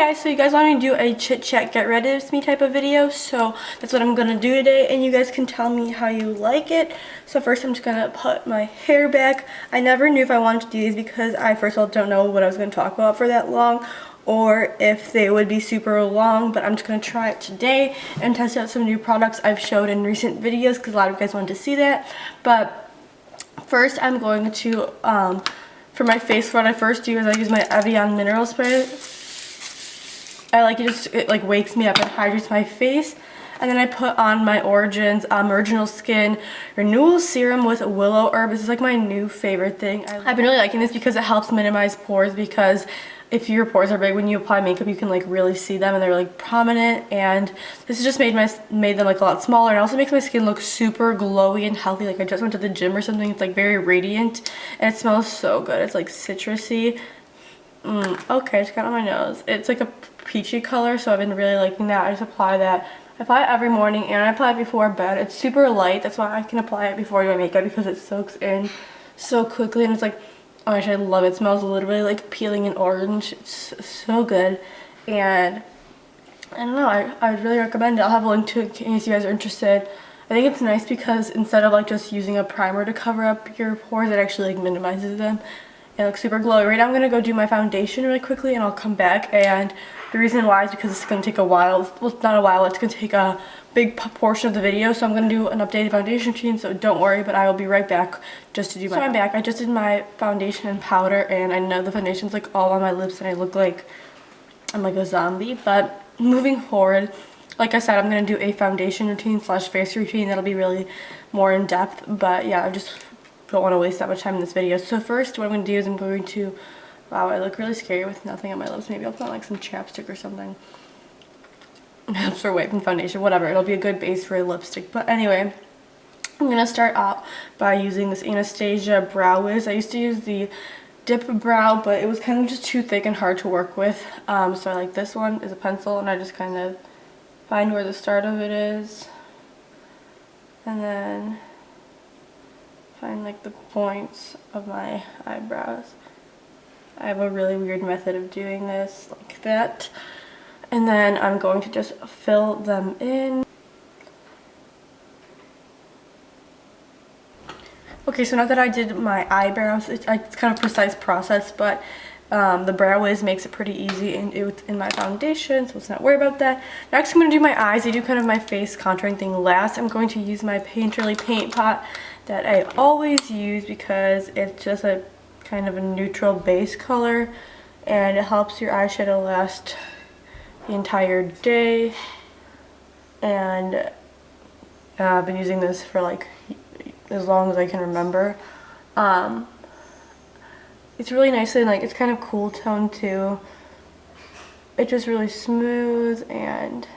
guys, so you guys want me to do a chit chat get ready with me type of video, so that's what I'm gonna do today, and you guys can tell me how you like it. So first I'm just gonna put my hair back. I never knew if I wanted to do these because I first of all don't know what I was gonna talk about for that long or if they would be super long, but I'm just gonna try it today and test out some new products I've showed in recent videos because a lot of you guys wanted to see that. But first I'm going to for my face, what I first do is I use my Evian mineral spray. I like it, it like wakes me up and hydrates my face. And then I put on my Origins Original Skin Renewal Serum with Willow Herb. This is like my new favorite thing. I've been really liking this because it helps minimize pores, because if your pores are big, when you apply makeup you can like really see them and they're like prominent, and this has just made them like a lot smaller, and also makes my skin look super glowy and healthy, like I just went to the gym or something. It's like very radiant and it smells so good. It's like citrusy. Okay, I just got it on my nose. It's like a peachy color, so I've been really liking that. I just apply that. I apply it every morning and I apply it before bed. It's super light, that's why I can apply it before I do my makeup, because it soaks in so quickly, and it's like, oh my gosh, I love it. It smells literally like peeling an orange. It's so good, and I don't know, I would really recommend it. I'll have a link to it in case you guys are interested. I think it's nice because instead of like just using a primer to cover up your pores, it actually like minimizes them. It looks super glowy. Right now I'm going to go do my foundation really quickly and I'll come back, and the reason why is because it's going to take a while. Well, not a while, it's going to take a big portion of the video, so I'm going to do an updated foundation routine, so don't worry, but I will be right back just to do my... So I'm back. I just did my foundation and powder, and I know the foundation's like all on my lips and I look like I'm like a zombie, but moving forward, like I said, I'm going to do a foundation routine / face routine that'll be really more in depth, but yeah, I just don't want to waste that much time in this video. So first what I'm going to do is I'm going to, wow, I look really scary with nothing on my lips. Maybe I'll put on like some chapstick or something. That's for wiping foundation, whatever. It'll be a good base for a lipstick. But anyway, I'm going to start out by using this Anastasia Brow Wiz. I used to use the Dip Brow, but it was kind of just too thick and hard to work with. So I like this one is a pencil, and I just kind of find where the start of it is. And then find like the points of my eyebrows. I have a really weird method of doing this, like that. And then I'm going to just fill them in. Okay, so now that I did my eyebrows, it's kind of a precise process, but the Brow Wiz makes it pretty easy in my foundation, so let's not worry about that. Next I'm going to do my eyes. I do kind of my face contouring thing last. I'm going to use my Painterly paint pot that I always use because it's just a kind of a neutral base color, and it helps your eyeshadow last the entire day. And I've been using this for like as long as I can remember. It's really nice, and like it's kind of cool tone too. It's just really smooth and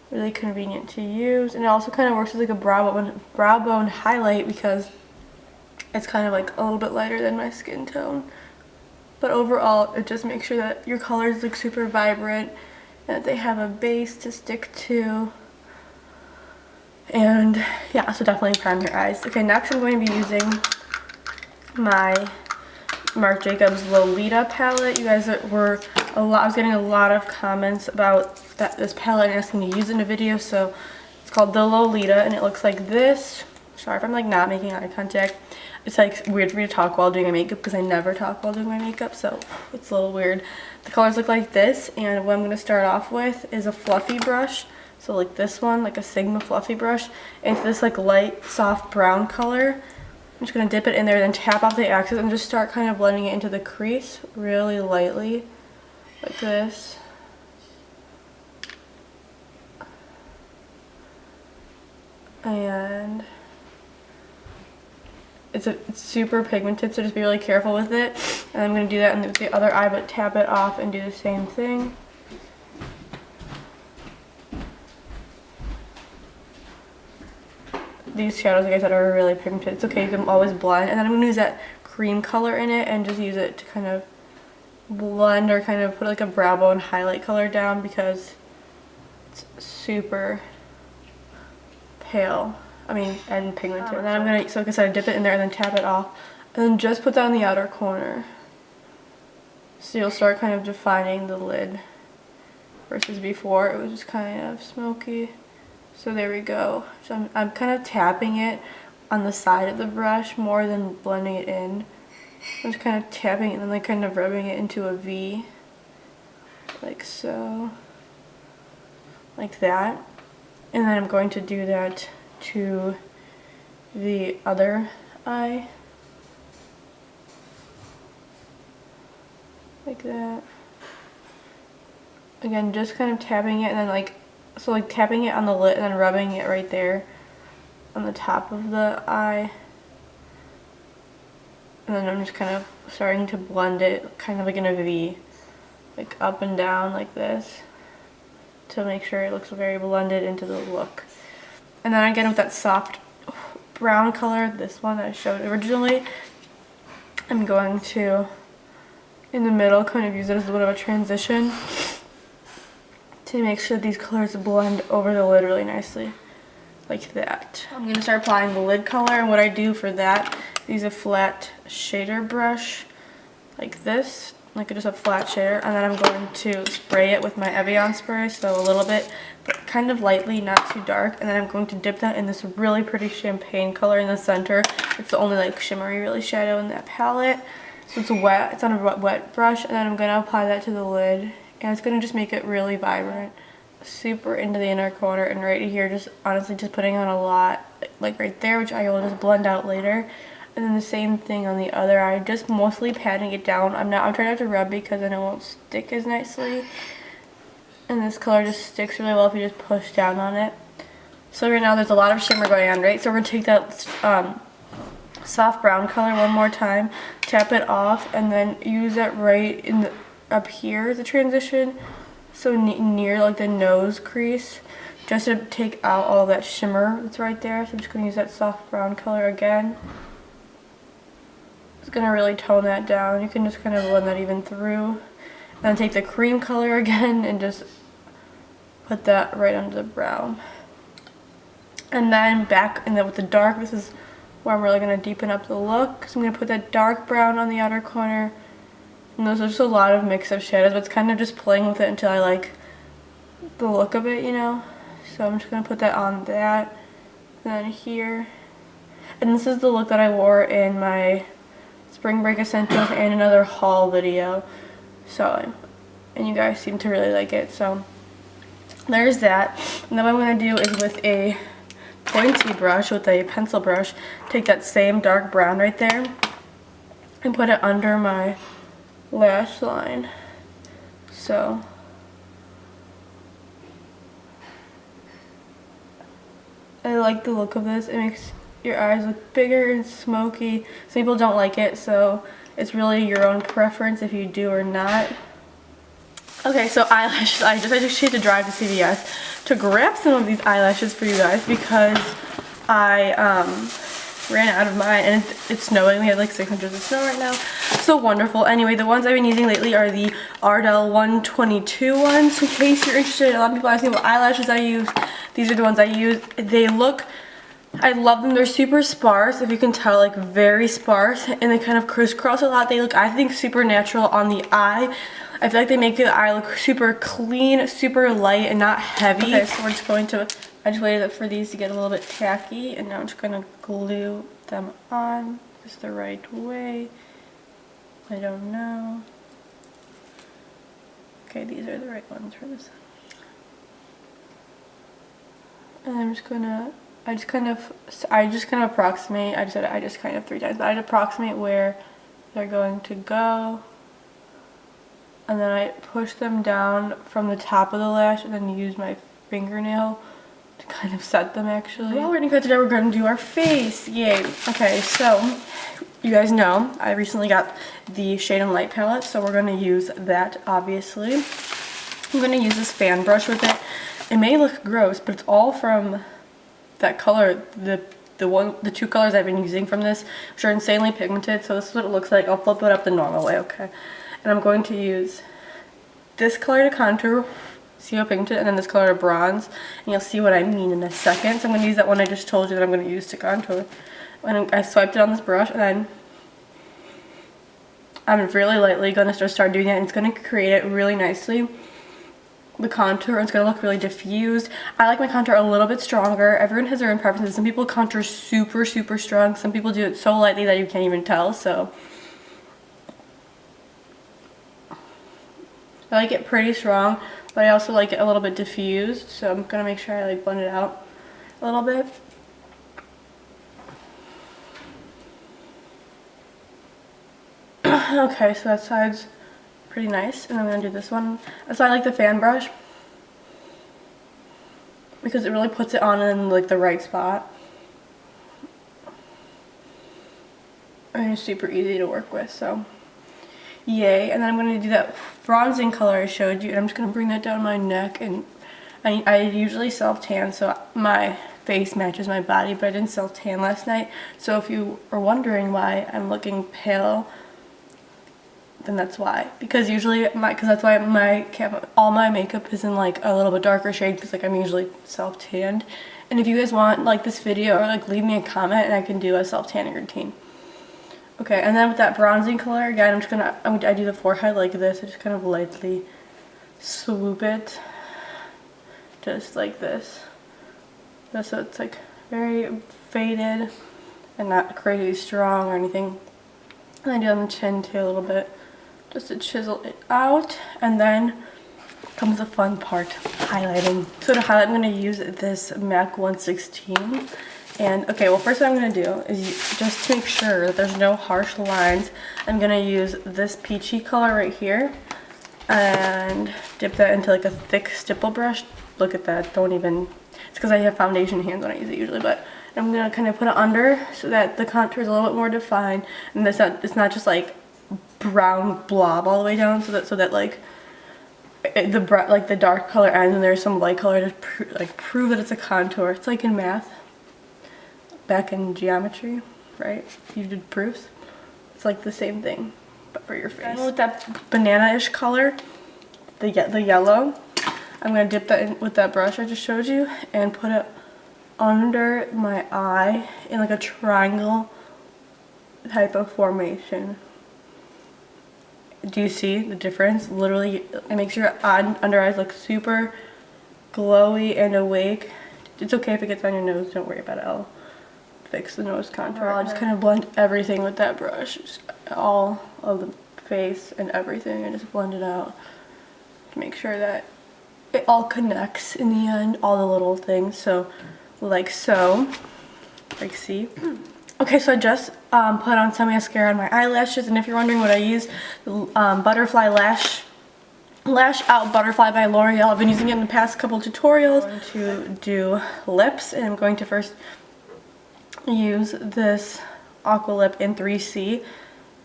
really convenient to use, and it also kind of works as like a brow bone highlight because it's kind of like a little bit lighter than my skin tone. But overall, it just makes sure that your colors look super vibrant and that they have a base to stick to. And yeah, so definitely prime your eyes. Okay, next I'm going to be using my Marc Jacobs Lolita palette. You guys I was getting a lot of comments about this palette and asking me to use it in a video, so it's called the Lolita, and it looks like this. Sorry if I'm like not making eye contact. It's like weird for me to talk while doing my makeup because I never talk while doing my makeup, so it's a little weird. The colors look like this, and what I'm going to start off with is a fluffy brush. So like this one, like a Sigma fluffy brush, into this like light soft brown color. I'm just going to dip it in there, then tap off the axis and just start kind of blending it into the crease really lightly, like this. And it's super pigmented, so just be really careful with it. And I'm going to do that with the other eye, but tap it off and do the same thing. These shadows, like I said, are really pigmented. It's okay, you can always blend. And then I'm going to use that cream color in it and just use it to kind of blend or kind of put like a brow bone highlight color down because it's super pale. And pigmented. And then I'm going to, so like I said, dip it in there and then tap it off. And then just put that on the outer corner. So you'll start kind of defining the lid versus before it was just kind of smoky. So there we go. So I'm kind of tapping it on the side of the brush more than blending it in. I'm just kind of tapping it and then like kind of rubbing it into a V. Like so. Like that. And then I'm going to do that to the other eye. Like that. Again, just kind of tapping it and then like, so like tapping it on the lid and then rubbing it right there on the top of the eye. And then I'm just kind of starting to blend it kind of like in a V. Like up and down like this. To make sure it looks very blended into the look. And then again with that soft brown color, this one I showed originally, I'm going to, in the middle, kind of use it as a bit of a transition to make sure these colors blend over the lid really nicely. Like that. I'm going to start applying the lid color, and what I do for that, use a flat shader brush like this, like just a flat shader, and then I'm going to spray it with my Evian spray, so a little bit, but kind of lightly, not too dark, and then I'm going to dip that in this really pretty champagne color in the center. It's the only like shimmery really shadow in that palette. So it's wet, it's on a wet brush, and then I'm going to apply that to the lid, and it's going to just make it really vibrant. Super into the inner corner, and right here just honestly just putting on a lot, like right there, which I will just blend out later. And then the same thing on the other eye, just mostly patting it down. I'm trying not to rub because then it won't stick as nicely. And this color just sticks really well if you just push down on it. So right now there's a lot of shimmer going on, right? So we're gonna take that soft brown color one more time, tap it off, and then use that right in the, up here as a transition. So near like the nose crease, just to take out all that shimmer that's right there. So I'm just gonna use that soft brown color again. It's gonna really tone that down. You can just kind of blend that even through. Then take the cream color again and just put that right under the brown. And then back in with the dark, this is where I'm really gonna deepen up the look. So I'm gonna put that dark brown on the outer corner. And those are just a lot of mix of shadows, but it's kind of just playing with it until I like the look of it, you know. So I'm just gonna put that on that, and then here. And this is the look that I wore in my Spring Break Essentials and another haul video. So, and you guys seem to really like it. So there's that. And then what I'm gonna do is with a pointy brush, with a pencil brush, take that same dark brown right there and put it under my lash line. So I like the look of this. It makes your eyes look bigger and smoky. Some people don't like it, so it's really your own preference if you do or not. Okay, so eyelashes. I just had to drive to CVS to grab some of these eyelashes for you guys because I ran out of mine, and it's snowing. We have like 6 inches of snow right now. So wonderful. Anyway, the ones I've been using lately are the Ardell 122 ones. In case you're interested, a lot of people ask me what eyelashes I use. These are the ones I use. They look, I love them. They're super sparse, if you can tell, like very sparse, and they kind of crisscross a lot. They look, I think, super natural on the eye. I feel like they make the eye look super clean, super light, and not heavy. Okay, so we're just going to, I just waited for these to get a little bit tacky, and now I'm just going to glue them on just the right way. I don't know. Okay, these are the right ones for this. And I'm just gonna, I just kind of approximate, I just kind of 3 times, but I'd approximate where they're going to go. And then I push them down from the top of the lash and then use my fingernail to kind of set them actually. Well, we're gonna today we're gonna do our face. Yay. Okay, so you guys know I recently got the Shade and Light palette, so we're gonna use that obviously. I'm gonna use this fan brush with it. It may look gross, but it's all from that color, the 2 colors I've been using from this, which are insanely pigmented. So this is what it looks like. I'll flip it up the normal way, okay? And I'm going to use this color to contour, see how pigmented, and then this color to bronze, and you'll see what I mean in a second. So I'm going to use that one I just told you that I'm going to use to contour. And I swiped it on this brush, and then I'm really lightly going to just start doing that, and it's going to create it really nicely. The contour, it's going to look really diffused. I like my contour a little bit stronger. Everyone has their own preferences. Some people contour super strong. Some people do it so lightly that you can't even tell. So I like it pretty strong, but I also like it a little bit diffused. So I'm going to make sure I like blend it out a little bit. Okay, so that side's pretty nice, and I'm going to do this one. So I like the fan brush because it really puts it on in like the right spot, and it's super easy to work with, so yay. And then I'm going to do that bronzing color I showed you, and I'm just going to bring that down my neck. And I usually self-tan, so my face matches my body, but I didn't self-tan last night. So if you are wondering why I'm looking pale, then that's why. Because usually that's why all my makeup is in like a little bit darker shade, because like I'm usually self-tanned. And if you guys want like this video, or like leave me a comment and I can do a self-tanning routine. Okay, and then with that bronzing color again, I do the forehead like this. I just kind of lightly swoop it, just like this. Just so it's like very faded and not crazy strong or anything. And I do on the chin too a little bit, just to chisel it out. And then comes the fun part, highlighting. So to highlight, I'm going to use this MAC 116. And okay, well, first what I'm going to do is just to make sure that there's no harsh lines, I'm going to use this peachy color right here and dip that into like a thick stipple brush. Look at that, don't even, it's because I have foundation hands when I use it usually, but I'm going to kind of put it under so that the contour is a little bit more defined, and it's not just like brown blob all the way down, so that like the dark color ends and there's some light color to prove that it's a contour. It's like in math, back in geometry, right? You did proofs. It's like the same thing, but for your face. And with that banana-ish color, the yellow, I'm gonna dip that in with that brush I just showed you and put it under my eye in like a triangle type of formation. Do you see the difference? Literally, it makes your under eyes look super glowy and awake. It's okay if it gets on your nose, don't worry about it. I'll fix the nose contour. I'll just kind of blend everything with that brush, just all of the face and everything, and just blend it out to make sure that it all connects in the end, all the little things. So like so, like see. Okay, so I just put on some mascara on my eyelashes, and if you're wondering what I use, Butterfly Lash Out Butterfly by L'Oreal. I've been using it in the past couple tutorials. I'm going to do lips, and I'm going to first use this Aqua Lip in 3C,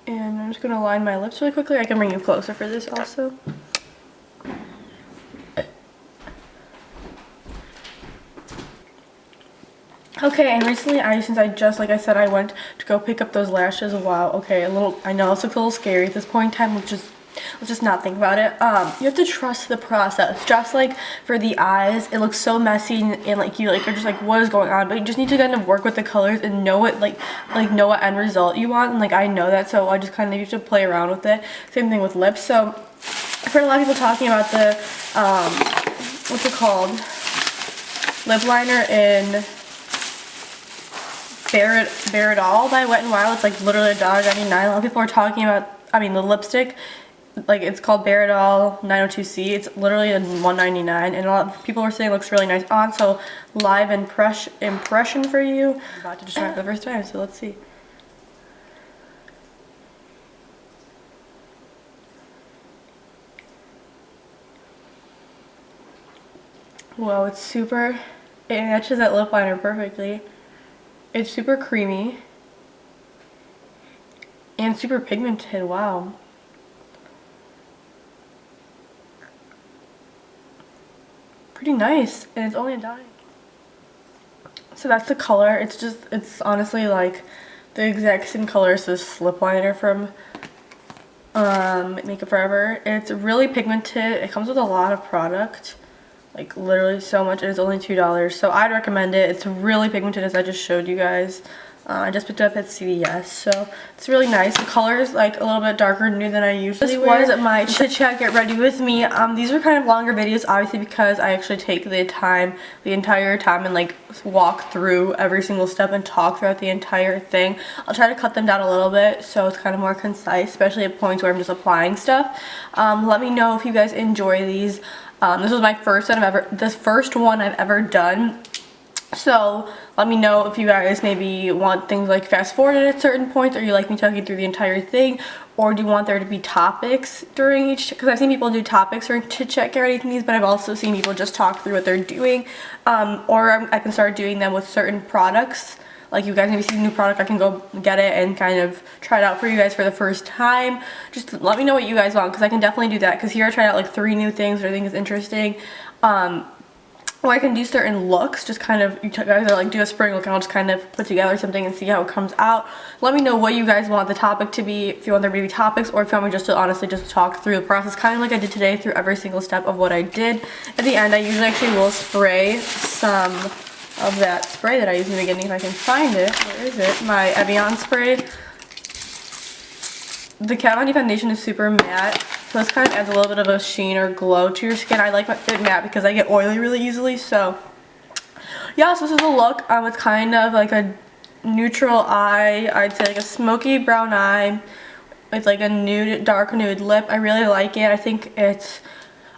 and I'm just going to line my lips really quickly. I can bring you closer for this also. Okay, and recently like I said, I went to go pick up those lashes. Wow, okay, I know this looks a little scary at this point in time. Let's just not think about it. You have to trust the process. Just like for the eyes, it looks so messy and like you like are just like, what is going on? But you just need to kind of work with the colors and know what know what end result you want. And like I know that, so I just kind of used to play around with it. Same thing with lips. So I've heard a lot of people talking about the what's it called? Lip liner in Bare It All by Wet n Wild. It's like literally $1.99. A lot of people are talking about, the lipstick, like it's called Bare It All 902C. It's literally $1.99, and a lot of people were saying it looks really nice on. So live impression for you. I'm about to just try it the first time, so let's see. Whoa, it matches that lip liner perfectly. It's super creamy and super pigmented. Wow. Pretty nice, and it's only $1. So that's the color. It's honestly like the exact same color as this lip liner from Makeup Forever. It's really pigmented. It comes with a lot of product. Like literally so much, and it's only $2, so I'd recommend it. It's really pigmented, as I just showed you guys. I just picked it up at CVS, so it's really nice. The color is like a little bit darker nude than I usually wear. This was my chit chat get ready with me. These are kind of longer videos, obviously, because I actually take the entire time and like walk through every single step and talk throughout the entire thing. I'll try to cut them down a little bit so it's kind of more concise, especially at points where I'm just applying stuff. Let me know if you guys enjoy these. This was my first one I've ever done. So let me know if you guys maybe want things like fast forwarded at certain points, or you like me talking through the entire thing, or do you want there to be topics during each, because I've seen people do topics during chit chat get ready with these, but I've also seen people just talk through what they're doing, or I can start doing them with certain products. Like you guys maybe see a new product, I can go get it and kind of try it out for you guys for the first time. Just let me know what you guys want, because I can definitely do that, because here I tried out like 3 new things that I think is interesting. Or I can do certain looks, just kind of, you guys are like, do a spring look, and I'll just kind of put together something and see how it comes out. Let me know what you guys want the topic to be, if you want there to be topics, or if you want me just to honestly just talk through the process, kind of like I did today, through every single step of what I did. At the end, I usually actually will spray some of that spray that I use in the beginning, if I can find it. Where is it? My Evian spray. The Kat Von D foundation is super matte, so this kind of adds a little bit of a sheen or glow to your skin. I like it matte because I get oily really easily, so yeah, so this is the look. It's kind of like a neutral eye, I'd say like a smoky brown eye with like a nude, dark nude lip. I really like it. I think it's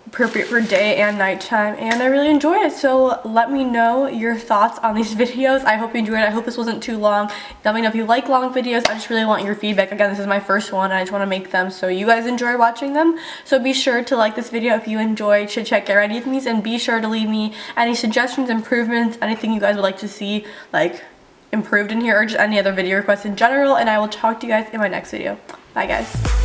appropriate for day and nighttime, and I really enjoy it. So let me know your thoughts on these videos. I hope you enjoyed it. I hope this wasn't too long. Let me know if you like long videos. I just really want your feedback. Again, this is my first one, and I just want to make them so you guys enjoy watching them. So be sure to like this video if you enjoy Chit Chat Get Ready with me, and be sure to leave me any suggestions, improvements, anything you guys would like to see like improved in here, or just any other video requests in general, and I will talk to you guys in my next video. Bye guys.